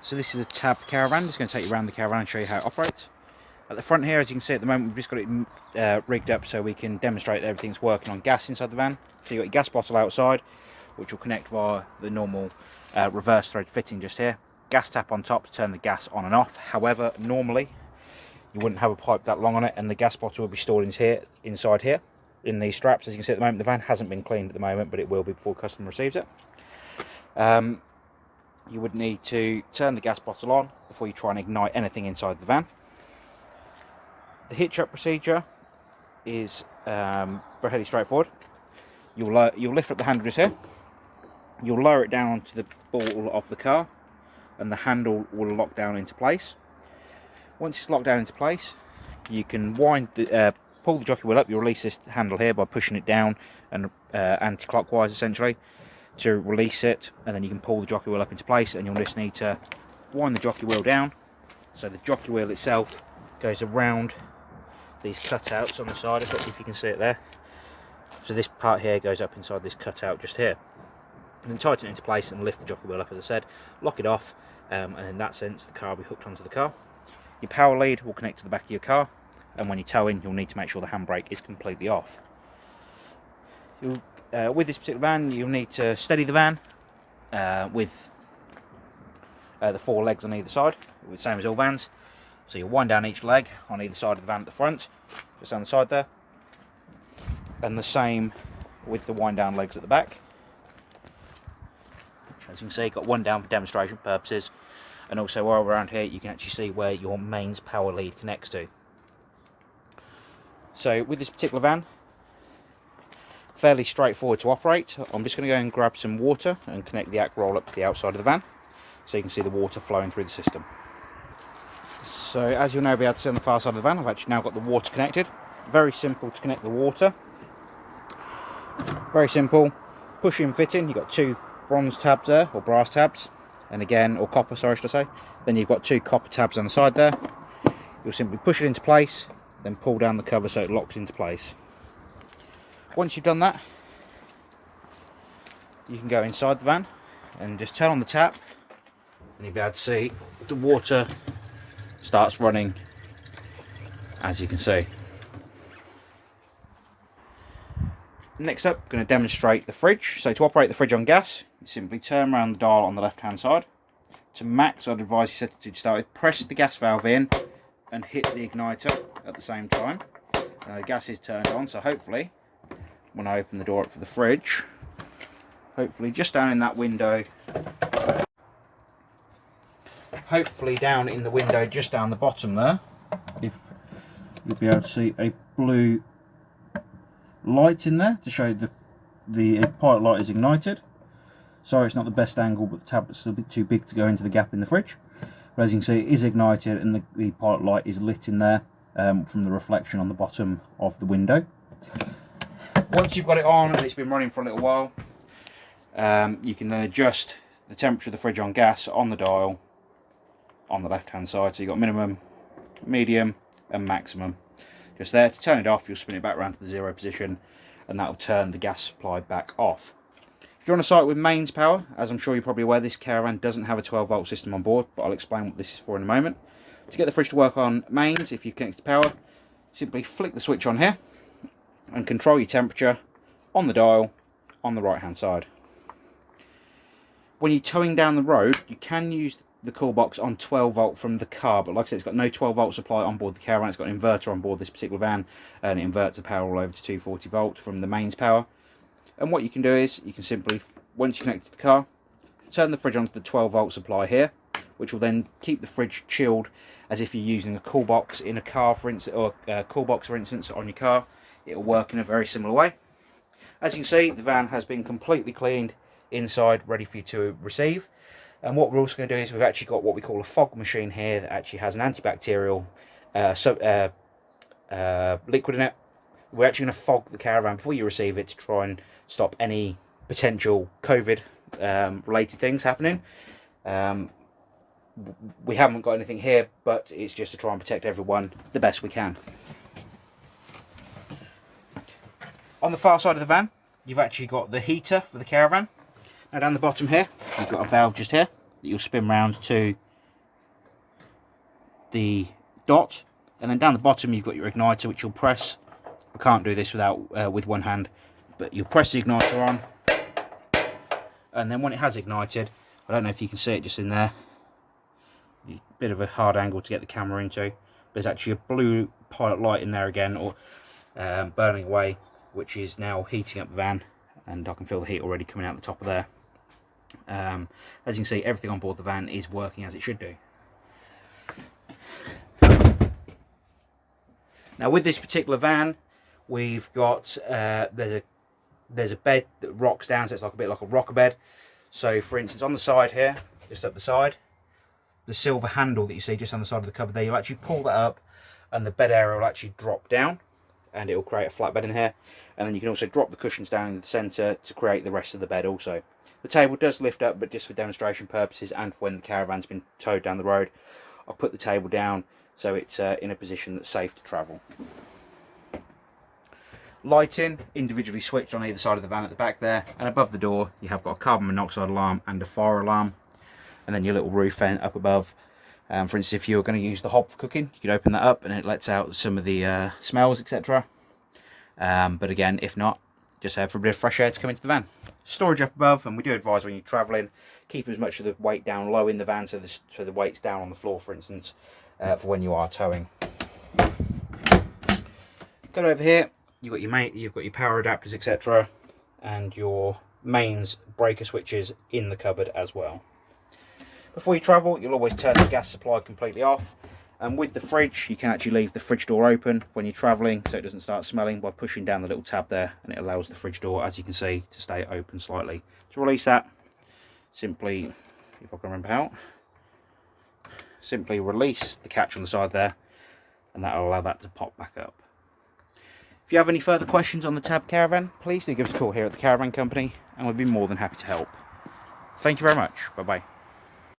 So this is a Tab caravan. Just going to take you around the caravan and show you how it operates. At the front here, as you can see at the moment, we've just got it rigged up so we can demonstrate that everything's working on gas inside the van. So you've got your gas bottle outside, which will connect via the normal reverse thread fitting just here. Gas tap on top to turn the gas on and off. However, normally you wouldn't have a pipe that long on it, and the gas bottle will be stored inside here in these straps. As you can see at the moment, the van hasn't been cleaned at the moment, but it will be before the customer receives it. You would need to turn the gas bottle on before you try and ignite anything inside the van. The hitch up procedure is fairly straightforward. You'll lift up the handle just here. You'll lower it down onto the ball of the car, and the handle will lock down into place. Once it's locked down into place, you can pull the jockey wheel up. You'll release this handle here by pushing it down and anti-clockwise essentially to release it, and then you can pull the jockey wheel up into place, and you'll just need to wind the jockey wheel down. So the jockey wheel itself goes around these cutouts on the side, if you can see it there. So this part here goes up inside this cutout just here. And then tighten it into place and lift the jockey wheel up, as I said, lock it off, and in that sense the car will be hooked onto the car. Your power lead will connect to the back of your car, and when you tow in, you'll need to make sure the handbrake is completely off. With this particular van, you'll need to steady the van with the 4 legs on either side, the same as all vans. So you'll wind down each leg on either side of the van at the front, just down the side there, and the same with the wind down legs at the back. As you can see, got one down for demonstration purposes, and also while we're around here you can actually see where your mains power lead connects to. So with this particular van, fairly straightforward to operate. I'm just going to go and grab some water and connect the ACK roll up to the outside of the van so you can see the water flowing through the system. So as you'll now be able to see on the far side of the van, I've actually now got the water connected. Very simple to connect the water. Very simple. Push in, fit in. You've got 2 bronze tabs there, or brass tabs, and again, or copper, sorry, should I say. Then you've got 2 copper tabs on the side there. You'll simply push it into place, then pull down the cover so it locks into place. Once you've done that, you can go inside the van and just turn on the tap, and you'll be able to see the water starts running, as you can see. Next up, I'm going to demonstrate the fridge. So to operate the fridge on gas, you simply turn around the dial on the left hand side. To max, I'd advise you set it to start with, press the gas valve in and hit the igniter at the same time. Now the gas is turned on, so hopefully when I open the door up for the fridge, hopefully just down in that window, hopefully down in the window just down the bottom there, if you'll be able to see a blue light in there to show the pilot light is ignited. Sorry, it's not the best angle, but the tablet's a bit too big to go into the gap in the fridge. But as you can see, it is ignited, and the pilot light is lit in there from the reflection on the bottom of the window. Once you've got it on and it's been running for a little while, you can then adjust the temperature of the fridge on gas on the dial on the left hand side. So you've got minimum, medium and maximum. Just there. To turn it off, you'll spin it back around to the 0 position, and that will turn the gas supply back off. If you're on a site with mains power, as I'm sure you're probably aware, this caravan doesn't have a 12 volt system on board, but I'll explain what this is for in a moment. To get the fridge to work on mains, if you connect to power, simply flick the switch on here and control your temperature on the dial on the right hand side. When you're towing down the road, you can use the cool box on 12 volt from the car, but like I said, it's got no 12 volt supply on board the caravan. It's got an inverter on board this particular van, and it inverts the power all over to 240 volt from the mains power. And what you can do is, you can simply, once you connect to the car, turn the fridge onto the 12 volt supply here, which will then keep the fridge chilled as if you're using a cool box in a car, for instance, or a cool box, for instance, on your car. It will work in a very similar way. As you can see, the van has been completely cleaned inside, ready for you to receive. And what we're also going to do is, we've actually got what we call a fog machine here that actually has an antibacterial liquid in it. We're actually going to fog the caravan before you receive it to try and stop any potential COVID related things happening. We haven't got anything here, but it's just to try and protect everyone the best we can. On the far side of the van, you've actually got the heater for the caravan. Now down the bottom here, you've got a valve just here that you'll spin round to the dot, and then down the bottom you've got your igniter, which you'll press. I can't do this without with one hand, but you'll press the igniter on, and then when it has ignited, I don't know if you can see it just in there, a bit of a hard angle to get the camera into, there's actually a blue pilot light in there again, or burning away, which is now heating up the van, and I can feel the heat already coming out the top of there. As you can see, everything on board the van is working as it should do. Now with this particular van, we've got there's a bed that rocks down, so it's like a bit like a rocker bed. So for instance, on the side here, just up the side, the silver handle that you see just on the side of the cupboard there, you'll actually pull that up and the bed area will actually drop down and it will create a flat bed in here. And then you can also drop the cushions down in the centre to create the rest of the bed also. The table does lift up, but just for demonstration purposes and for when the caravan's been towed down the road, I'll put the table down so it's in a position that's safe to travel. Lighting, individually switched on either side of the van at the back there, and above the door you have got a carbon monoxide alarm and a fire alarm, and then your little roof vent up above. For instance, if you're going to use the hob for cooking, you could open that up and it lets out some of the smells, etc. But again, if not, just for a bit of fresh air to come into the van. Storage up above, and we do advise when you're travelling, keep as much of the weight down low in the van, so the weight's down on the floor, for instance, for when you are towing. Go over here, you've got your power adapters, etc., and your mains breaker switches in the cupboard as well. Before you travel, you'll always turn the gas supply completely off. And with the fridge, you can actually leave the fridge door open when you're travelling so it doesn't start smelling by pushing down the little tab there, and it allows the fridge door, as you can see, to stay open slightly. To release that, simply, if I can remember how, simply release the catch on the side there, and that will allow that to pop back up. If you have any further questions on the Tab Caravan, please do give us a call here at the Caravan Company, and we'll be more than happy to help. Thank you very much. Bye bye.